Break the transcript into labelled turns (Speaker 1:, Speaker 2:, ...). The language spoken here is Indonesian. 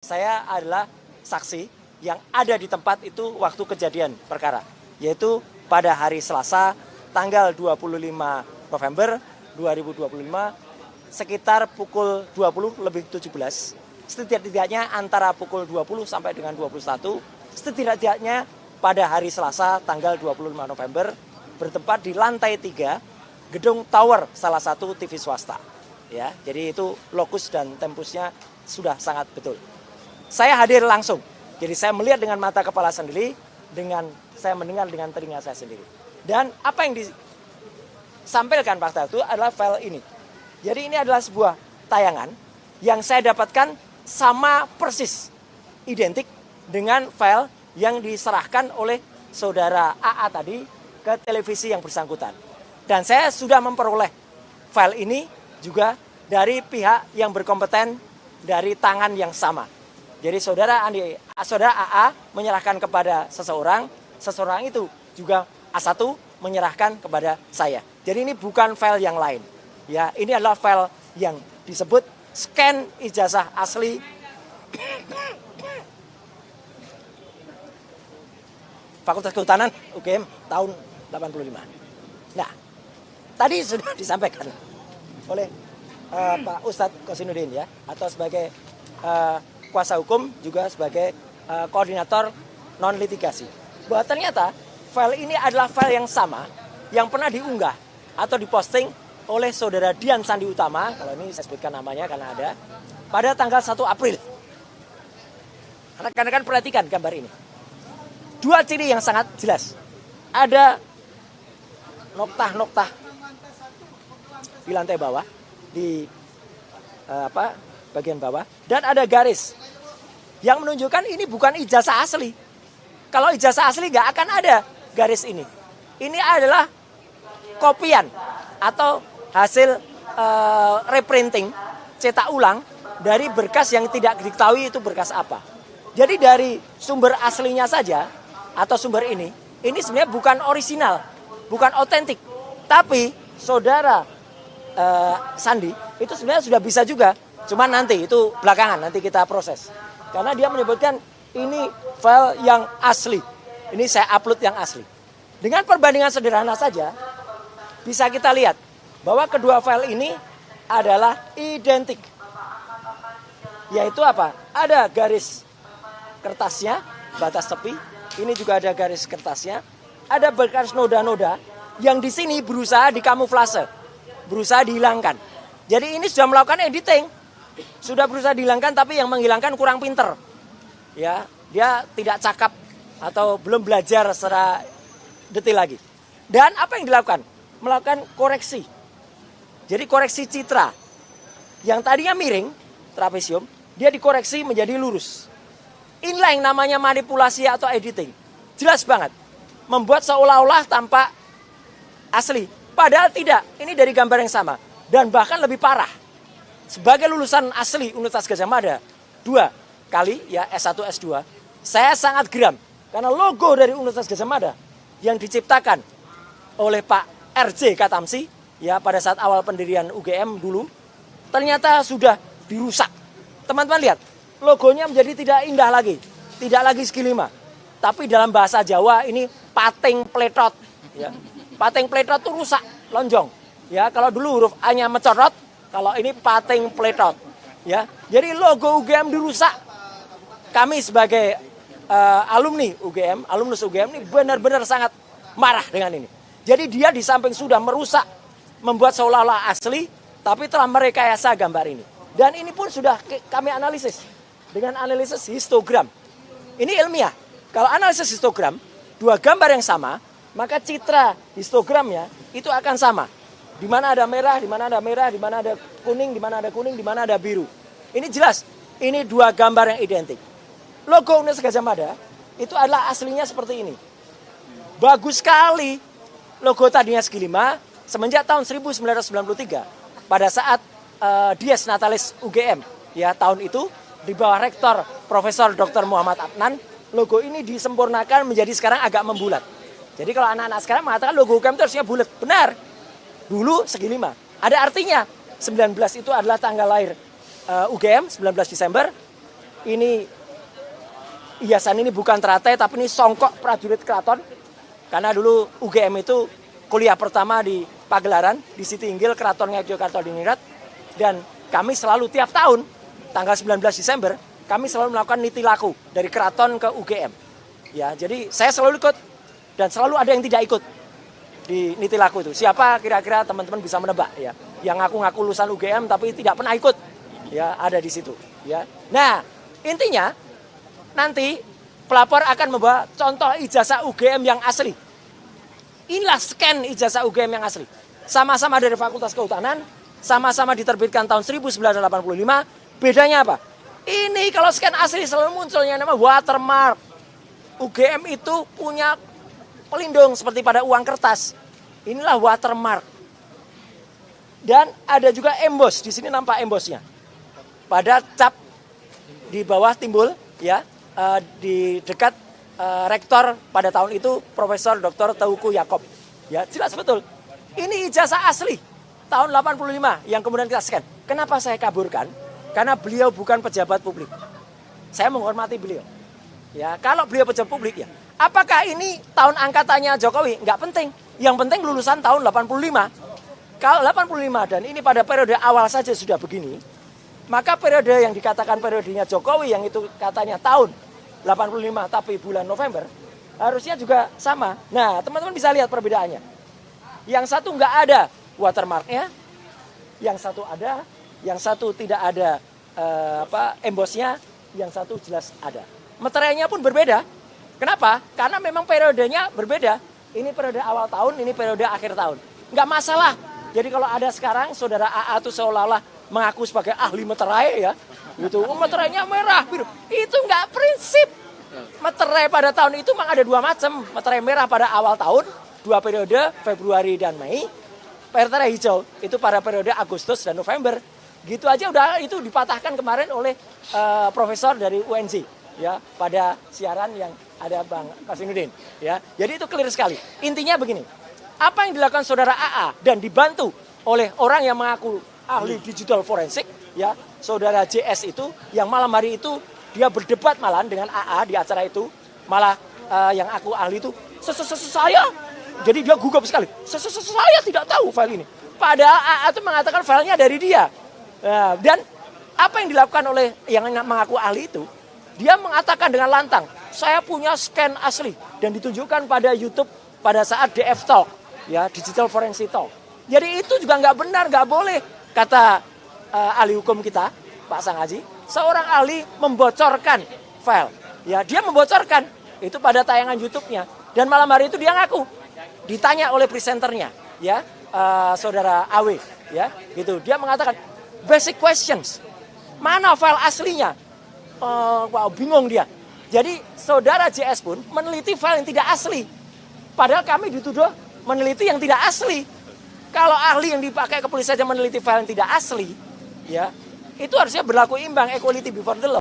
Speaker 1: Saya adalah saksi yang ada di tempat itu waktu kejadian perkara, yaitu pada hari Selasa tanggal 25 November 2025 sekitar pukul 20:17. Setidak-tidaknya antara pukul 20 sampai dengan 21, setidak-tidaknya pada hari Selasa tanggal 25 November bertempat di lantai 3 gedung tower salah satu TV swasta. Ya, jadi itu lokus dan tempusnya sudah sangat betul. Saya hadir langsung, jadi saya melihat dengan mata kepala sendiri, saya mendengar dengan telinga saya sendiri. Dan apa yang disampaikan pada itu adalah file ini. Jadi ini adalah sebuah tayangan yang saya dapatkan sama persis, identik dengan file yang diserahkan oleh saudara AA tadi ke televisi yang bersangkutan. Dan saya sudah memperoleh file ini juga dari pihak yang berkompeten dari tangan yang sama. Jadi saudara AA menyerahkan kepada seseorang itu juga A1 menyerahkan kepada saya. Jadi ini bukan file yang lain. Ya, ini adalah file yang disebut scan ijazah asli Fakultas Kehutanan UGM tahun 85. Nah, tadi sudah disampaikan oleh Pak Ustadz Kosinudin ya, atau sebagai kuasa hukum juga sebagai koordinator non litigasi, bahwa ternyata file ini adalah file yang sama yang pernah diunggah atau diposting oleh saudara Dian Sandi Utama, kalau ini saya sebutkan namanya karena ada, pada tanggal 1 April. Rekan-rekan perhatikan gambar ini. Dua ciri yang sangat jelas. Ada noktah-noktah di lantai bawah, di bagian bawah, dan ada garis yang menunjukkan ini bukan ijazah asli. Kalau ijazah asli nggak akan ada garis ini. Ini adalah kopian atau hasil reprinting, cetak ulang dari berkas yang tidak diketahui itu berkas apa. Jadi dari sumber aslinya saja atau sumber ini sebenarnya bukan orisinal, bukan otentik. Tapi saudara Sandi itu sebenarnya sudah bisa juga. Cuma nanti itu belakangan, nanti kita proses. Karena dia menyebutkan ini file yang asli. Ini saya upload yang asli. Dengan perbandingan sederhana saja, bisa kita lihat bahwa kedua file ini adalah identik. Yaitu apa? Ada garis kertasnya, batas tepi. Ini juga ada garis kertasnya. Ada berkas noda-noda yang di sini berusaha dikamuflase, berusaha dihilangkan. Jadi ini sudah melakukan editing. Sudah berusaha dihilangkan, tapi yang menghilangkan kurang pinter. Ya, dia tidak cakap atau belum belajar secara detail lagi. Dan apa yang dilakukan? Melakukan koreksi. Jadi koreksi citra. Yang tadinya miring, trapesium, dia dikoreksi menjadi lurus. Inilah yang namanya manipulasi atau editing. Jelas banget. Membuat seolah-olah tampak asli. Padahal tidak. Ini dari gambar yang sama. Dan bahkan lebih parah. Sebagai lulusan asli Universitas Gadjah Mada 2 kali ya S1 S2, saya sangat geram karena logo dari Universitas Gadjah Mada yang diciptakan oleh Pak RJ Katamsi ya pada saat awal pendirian UGM dulu ternyata sudah dirusak. Teman-teman lihat, logonya menjadi tidak indah lagi, tidak lagi segi 5. Tapi dalam bahasa Jawa ini pating pletot ya. Pating pletot itu rusak, lonjong. Ya, kalau dulu huruf A-nya mencorot, kalau ini pating pletot, ya. Jadi logo UGM dirusak. Kami sebagai alumni UGM, alumnus UGM ini benar-benar sangat marah dengan ini. Jadi dia di samping sudah merusak, membuat seolah-olah asli, tapi telah merekayasa gambar ini. Dan ini pun sudah kami analisis dengan analisis histogram. Ini ilmiah. Kalau analisis histogram, dua gambar yang sama, maka citra histogramnya itu akan sama. Di mana ada merah, di mana ada merah, di mana ada kuning, di mana ada kuning, di mana ada biru. Ini jelas, ini dua gambar yang identik. Logo Universitas Gadjah Mada itu adalah aslinya seperti ini. Bagus sekali. Logo tadinya segi 5, semenjak tahun 1993, pada saat Dies Natalis UGM, ya tahun itu, di bawah rektor Profesor Dr. Muhammad Adnan, logo ini disempurnakan menjadi sekarang agak membulat. Jadi kalau anak-anak sekarang mengatakan logo UGM itu harusnya bulat. Benar. Dulu segi 5. Ada artinya. 19 itu adalah tanggal lahir UGM, 19 Desember. ini hiasan ini bukan teratai tapi ini songkok prajurit keraton. Karena dulu UGM itu kuliah pertama di pagelaran di Sitinggil Keraton Ngayogyakarta Diningrat, dan kami selalu tiap tahun tanggal 19 Desember kami selalu melakukan niti laku dari keraton ke UGM. Ya, jadi saya selalu ikut dan selalu ada yang tidak ikut di niti laku itu. Siapa kira-kira teman-teman bisa menebak ya? Yang ngaku-ngaku lulusan UGM tapi tidak pernah ikut. Ya, ada di situ, ya. Nah, intinya nanti pelapor akan membawa contoh ijazah UGM yang asli. Inilah scan ijazah UGM yang asli. Sama-sama dari Fakultas Kehutanan, sama-sama diterbitkan tahun 1985. Bedanya apa? Ini kalau scan asli selalu munculnya nama watermark. UGM itu punya pelindung seperti pada uang kertas. Inilah watermark. Dan ada juga emboss. Di sini nampak embossnya. Pada cap di bawah timbul, ya, di dekat rektor pada tahun itu Profesor Dr. Teuku Yakob. Ya, jelas betul. Ini ijazah asli tahun 85 yang kemudian kita scan. Kenapa saya kaburkan? Karena beliau bukan pejabat publik. Saya menghormati beliau. Ya, kalau beliau pejabat publik ya. Apakah ini tahun angkatannya Jokowi? Enggak penting. Yang penting lulusan tahun 85. Kalau 85 dan ini pada periode awal saja sudah begini, maka periode yang dikatakan periodenya Jokowi yang itu katanya tahun 85 tapi bulan November harusnya juga sama. Nah, teman-teman bisa lihat perbedaannya. Yang satu nggak ada watermarknya, yang satu ada, yang satu tidak ada embossnya, yang satu jelas ada. Meterainya pun berbeda. Kenapa? Karena memang periodenya berbeda. Ini periode awal tahun, ini periode akhir tahun. Nggak masalah. Jadi kalau ada sekarang saudara AA itu seolah-olah mengaku sebagai ahli meterai ya, gitu. Meterainya merah, biru. Itu nggak prinsip. Meterai pada tahun itu memang ada dua macam. Meterai merah pada awal tahun, 2 periode, Februari dan Mei. Meterai hijau itu pada periode Agustus dan November. Gitu aja udah itu dipatahkan kemarin oleh profesor dari UNJ ya pada siaran yang ada Bang Kasinuddin ya. Jadi itu clear sekali. Intinya begini. Apa yang dilakukan saudara AA dan dibantu oleh orang yang mengaku ahli digital forensik ya, saudara JS itu yang malam hari itu dia berdebat malam dengan AA di acara itu, malah yang aku ahli itu saya. Jadi dia gugup sekali. Saya tidak tahu file ini. Padahal AA itu mengatakan filenya dari dia. Nah, dan apa yang dilakukan oleh yang mengaku ahli itu, dia mengatakan dengan lantang, saya punya scan asli dan ditunjukkan pada YouTube pada saat DF Talk, ya, Digital Forensic Talk. Jadi itu juga nggak benar, nggak boleh, kata ahli hukum kita, Pak Sang Haji, seorang ahli membocorkan file. Ya, dia membocorkan itu pada tayangan YouTube-nya. Dan malam hari itu dia ngaku, ditanya oleh presenternya, ya, saudara Awe, ya, gitu. Dia mengatakan basic questions, mana file aslinya? Wow, bingung dia. Jadi saudara JS pun meneliti file yang tidak asli. Padahal kami dituduh meneliti yang tidak asli. Kalau ahli yang dipakai kepolisian saja meneliti file yang tidak asli, ya, itu harusnya berlaku imbang, equality before the law.